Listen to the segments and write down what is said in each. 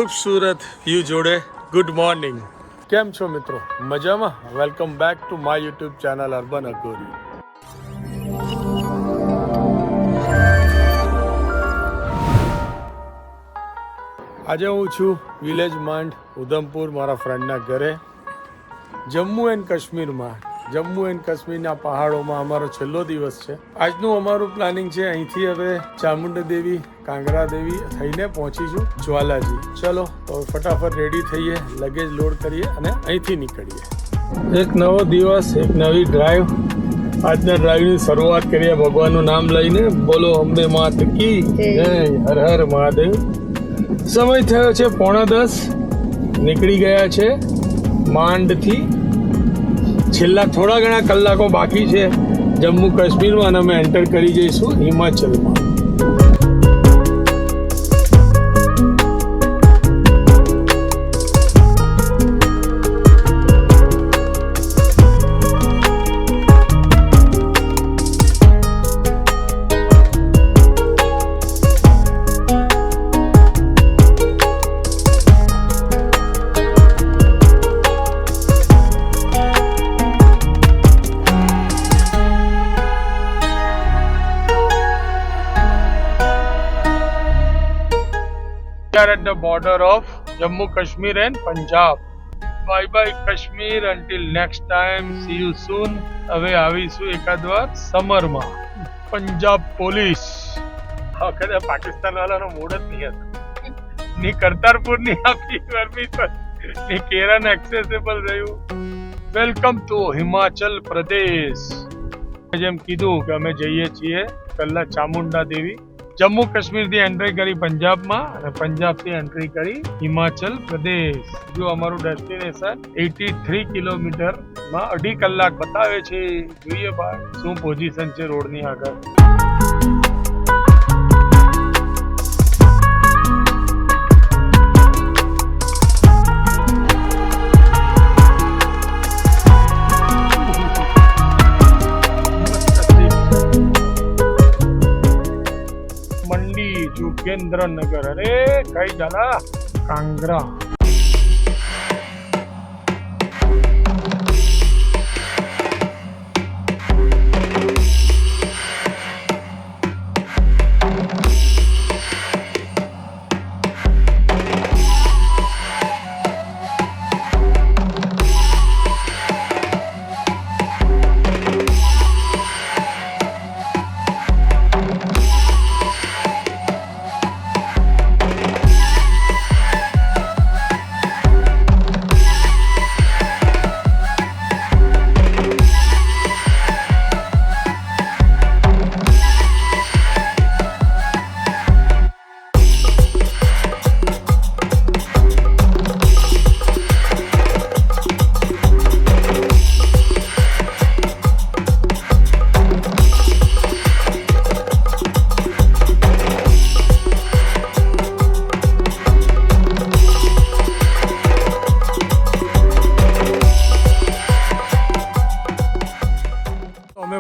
ખૂબસૂરત વ્યૂ જોડે good morning. કેમ છો મિત્રો? મજામાં? Welcome back to my YouTube channel Urban Aghori. આજે હું છું વિલેજ માંડ ઉધમપુર, મારા ફ્રેન્ડના ઘરે. જમ્મુ એન્ડ કાશ્મીરમાં, જમ્મુ એન્ડ કાશ્મીરના પહાડોમાં અમારો છેલ્લો દિવસ છે. આજનું અમારું પ્લાનિંગ છે અહીંથી હવે ચામુંડા દેવી, કાંગરા દેવી થઈને પહોંચીશું જ્વાલાજી. ચલો તો ફટાફટ રેડી થઈએ, લગેજ લોડ કરીએ અને અહીંથી નીકળીએ. એક નવો દિવસ, એક નવી ડ્રાઈવ. આજના ડ્રાઈવની શરૂઆત કરીએ ભગવાનનું નામ લઈને. બોલો અંબે માત કી જય, હર હર મહાદેવ. સમય થયો છે 9:30. નીકળી ગયા છે માંડથી. છેલ્લા થોડા ઘણા કલાકો બાકી છે જમ્મુ કાશ્મીરમાં અને અમે એન્ટર કરી જઈશું હિમાચલમાં. At the border of Jammu Kashmir and Punjab. Bye bye Kashmir, until next time, see you soon. હવે આવીશું એકાદ વાર સમરમાં. પંજાબ પોલીસ વખતે પાકિસ્તાન વાળાનો મૂડ જ નહીં હતો. ની કરતારપુર ની આપી પરમિશન, ની કેરન એક્સેસિબલ રહ્યું. Welcome to Himachal Pradesh. જેમ કીધું કે અમે જઈએ છીએ પહેલા ચામુંડા દેવી. જમ્મુ કાશ્મીરથી એન્ટ્રી કરી પંજાબમાં અને પંજાબથી એન્ટ્રી કરી હિમાચલ પ્રદેશ. જો અમારું ડેસ્ટિનેશન 83 કિલોમીટરમાં 2.5 કલાક બતાવે છે. જોઈએ ભાઈ શું પોઝિશન છે રોડની આગળ. જોગેન્દ્રનગર. અરે કઈ ઝાલા કાંગરા.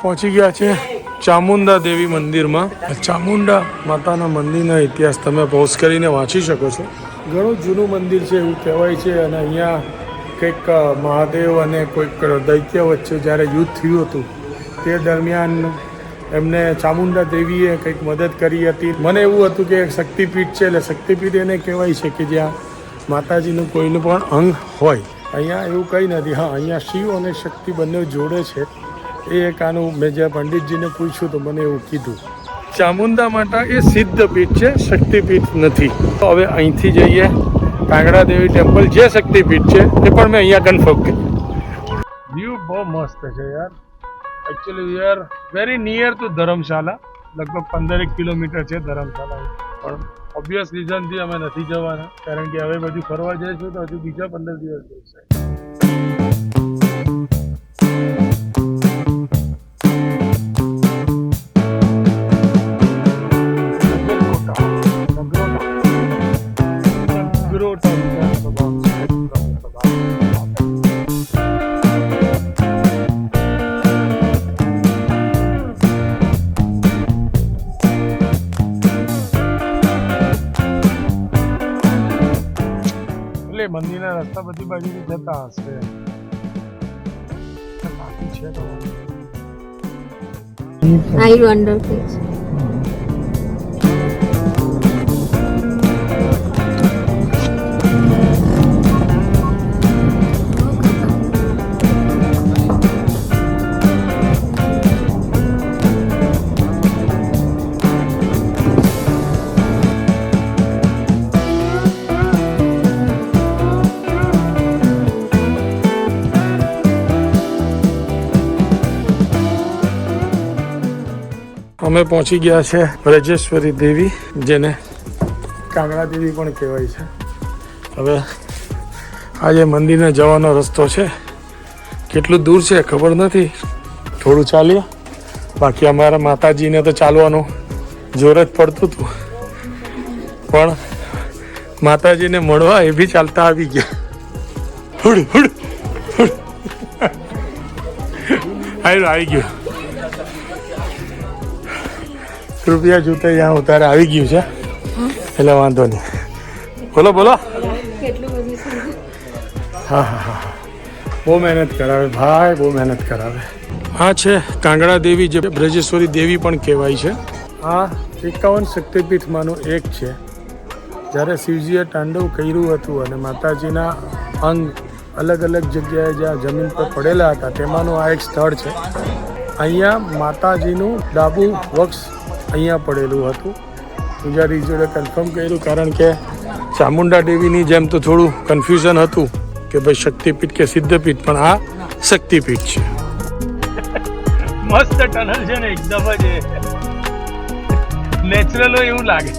પહોંચી ગયા છે ચામુંડા દેવી મંદિરમાં. ચામુંડા માતાના મંદિરનો ઇતિહાસ તમે પોઝ કરીને વાંચી શકો છો. ઘણું જૂનું મંદિર છે એવું કહેવાય છે અને અહીંયા કંઈક મહાદેવ અને કોઈક દૈત્ય વચ્ચે જ્યારે યુદ્ધ થયું હતું તે દરમિયાન એમને ચામુંડા દેવીએ કંઈક મદદ કરી હતી. મને એવું હતું કે એક શક્તિપીઠ છે, એટલે શક્તિપીઠ એને કહેવાય છે કે જ્યાં માતાજીનું કોઈનું પણ અંગ હોય. અહીંયા એવું કંઈ નથી. હા, અહીંયા શિવ અને શક્તિ બંને જોડે છે. એ એક આનું મેં જે પંડિતજીને પૂછ્યું તો મને એવું કીધું. ચામુંડા માતા એ સિદ્ધ પીઠ છે, શક્તિપીઠ નથી. તો હવે અહીંથી જઈએ કાંગરા દેવી ટેમ્પલ, જે શક્તિપીઠ છે એ પણ મેં અહીંયા કન્ફર્મ કર્યું. વ્યૂ બહુ મસ્ત છે યાર. Actually we are very near to dharamshala. લગભગ 15 કિલોમીટર છે ધર્મશાલા. પણ ઓબ્વિયસ રીઝનથી અમે નથી જવાના, કારણ કે હવે બધું ફરવા જઈશું તો હજુ બીજા 15 દિવસ જશે. મંદિરના રસ્તા બધી બાજુથી જતા હશે. બાકી છે તો I wonder please. અમે પહોંચી ગયા છે બ્રજેશ્વરી દેવી, જેને કાંગડા દેવી પણ કહેવાય છે. હવે આજે મંદિરને જવાનો રસ્તો છે. કેટલું દૂર છે ખબર નથી, થોડું ચાલીએ. બાકી અમારા માતાજીને તો ચાલવાનું જોર જ પડતું હતું, પણ માતાજીને મળવા એ બી ચાલતા આવી ગયા. હુડ હુડ હુડ આવી ગયું. રૂપિયા જૂતે ત્યાં ઉતારે આવી ગયું છે, એટલે વાંધો નહીં. બોલો બોલો. હા હા હા, બહુ મહેનત કરાવે ભાઈ, બહુ મહેનત કરાવે. આ છે કાંગડા દેવી, જે બ્રજેશ્વરી દેવી પણ કહેવાય છે. આ 51 શક્તિપીઠમાંનું એક છે. જ્યારે શિવજીએ તાંડવ કર્યું હતું અને માતાજીના અંગ અલગ અલગ જગ્યાએ જ્યાં જમીન પર પડેલા હતા, તેમાંનું આ એક સ્થળ છે. અહીંયા માતાજીનું ડાબું વક્ષ અહીંયા પડેલું હતું. પૂજારી જોડે કન્ફર્મ કર્યું, કારણ કે ચામુંડા દેવીની જેમ તો થોડું કન્ફ્યુઝન હતું કે ભાઈ શક્તિપીઠ કે સિદ્ધપીઠ, પણ આ શક્તિપીઠ છે. મસ્ત ટનલ છે ને, એકદમ જ નેચરલ હોય એવું લાગે.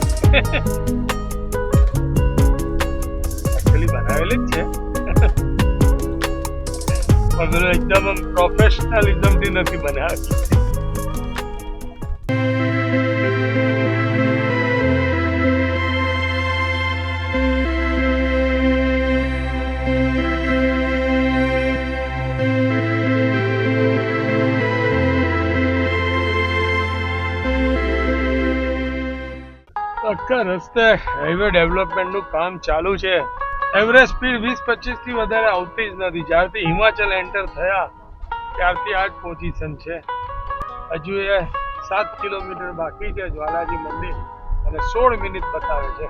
એકચ્યુઅલી બનાવેલી જ છે, પણ એકદમ પ્રોફેશનલિઝમથી નથી બનાવેલી. આખા રસ્તે હાઈવે ડેવલપમેન્ટનું કામ ચાલુ છે. એવરેજ સ્પીડ 20-25 થી વધારે આવતી જ નથી. જ્યારથી હિમાચલ એન્ટર થયા ત્યારથી આ જ પોઝિશન છે. હજુ એ 7 કિલોમીટર બાકી છે જ્વાલાજી મંદિર, અને 16 મિનિટ બતાવે છે.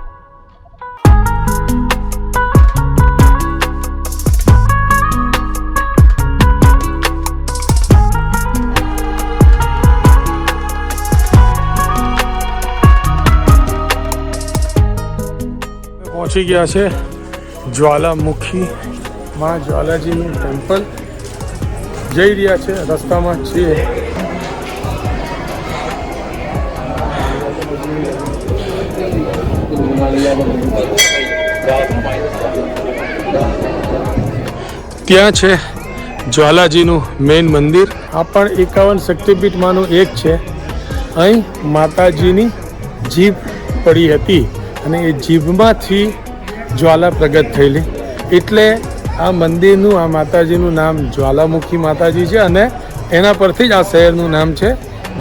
પહોંચી ગયા છે જ્વાલામુખી માં જ્વાલાજીનું ટેમ્પલ. જઈ રહ્યા છે, રસ્તામાં છીએ. ત્યાં છે જ્વાલાજીનું મેઇન મંદિર. આ પણ 51 શક્તિપીઠમાંનું એક છે. અહીં માતાજીની જીભ પડી હતી અને એ જીભમાંથી જ્વાલા પ્રગટ થયેલી, એટલે આ મંદિરનું, આ માતાજીનું નામ જ્વાલામુખી માતાજી છે, અને એના પરથી જ આ શહેરનું નામ છે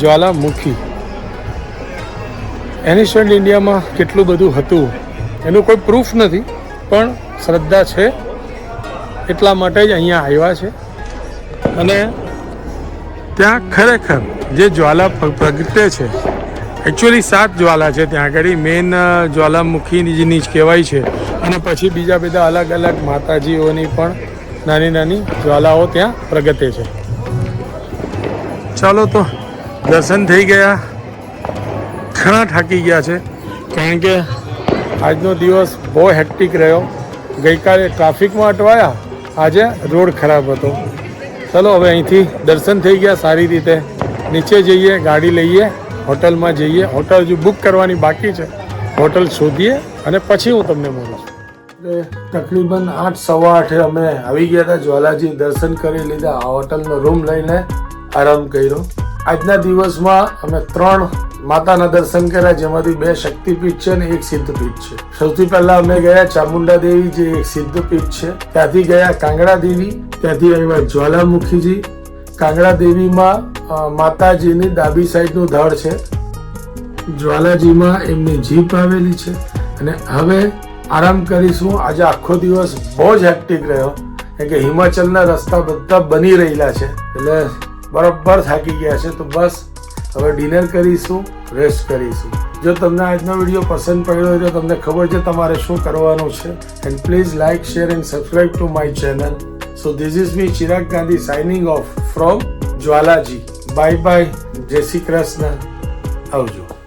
જ્વાલામુખી. એન્શિયન્ટ ઇન્ડિયામાં કેટલું બધું હતું એનું કોઈ પ્રૂફ નથી, પણ શ્રદ્ધા છે એટલા માટે જ અહીંયા આવ્યા છે. અને ત્યાં ખરેખર જે જ્વાલા પ્રગટે છે, એકચ્યુઅલી 7 જ્વાલા છે ત્યાં આગળ. મેઇન જ્વાલામુખીની જ કહેવાય છે, અને પછી બીજા બધા અલગ અલગ માતાજીઓની પણ નાની નાની જ્વાલાઓ ત્યાં પ્રગટે છે. ચાલો તો દર્શન થઈ ગયા. ઘણા થાકી ગયા છે, કારણ કે આજનો દિવસ બહુ હેક્ટિક રહ્યો. ગઈકાલે ટ્રાફિકમાં અટવાયા, આજે રોડ ખરાબ હતો. ચલો હવે અહીંથી દર્શન થઈ ગયા સારી રીતે. નીચે જઈએ, ગાડી લઈએ, હોટલમાં જઈએ. હોટલ હજુ બુક કરવાની બાકી છે, હોટલ શોધીએ અને પછી હું તમને મળું છું. તકરીબન 8-8:15 અમે આવી ગયા હતા જ્વાલાજી. દર્શન કરી લીધા, આ હોટલનો રૂમ લઈને આરામ કર્યો. આજના દિવસમાં અમે 3 માતાના દર્શન કર્યા, જેમાંથી 2 શક્તિપીઠ છે અને 1 સિદ્ધપીઠ છે. સૌથી પહેલા અમે ગયા ચામુંડા દેવી, જે એક સિદ્ધપીઠ છે. ત્યાંથી ગયા કાંગડા દેવી, ત્યાંથી આવ્યા જ્વાલામુખીજી. કાંગડા દેવીમાં માતાજીની ડાબી સાઈડનું ધડ છે, જ્વાલાજીમાં એમની જીભ આવેલી છે, અને હવે આરામ કરીશું. આજે આખો દિવસ બહુ જ હેક્ટિક રહ્યો કેમ કે હિમાચલના રસ્તા બધા બની રહેલા છે એટલે બરોબર થાકી ગયા છે. તો બસ હવે ડિનર કરીશું, રેસ્ટ કરીશું. જો તમને આજનો વિડીયો પસંદ પડ્યો હોય તો તમને ખબર છે તમારે શું કરવાનું છે. And please like, share and subscribe to my channel. So this is me Chirag Gandhi signing off from Jwalaji. Bye bye. જય શ્રી કૃષ્ણ. આવજો.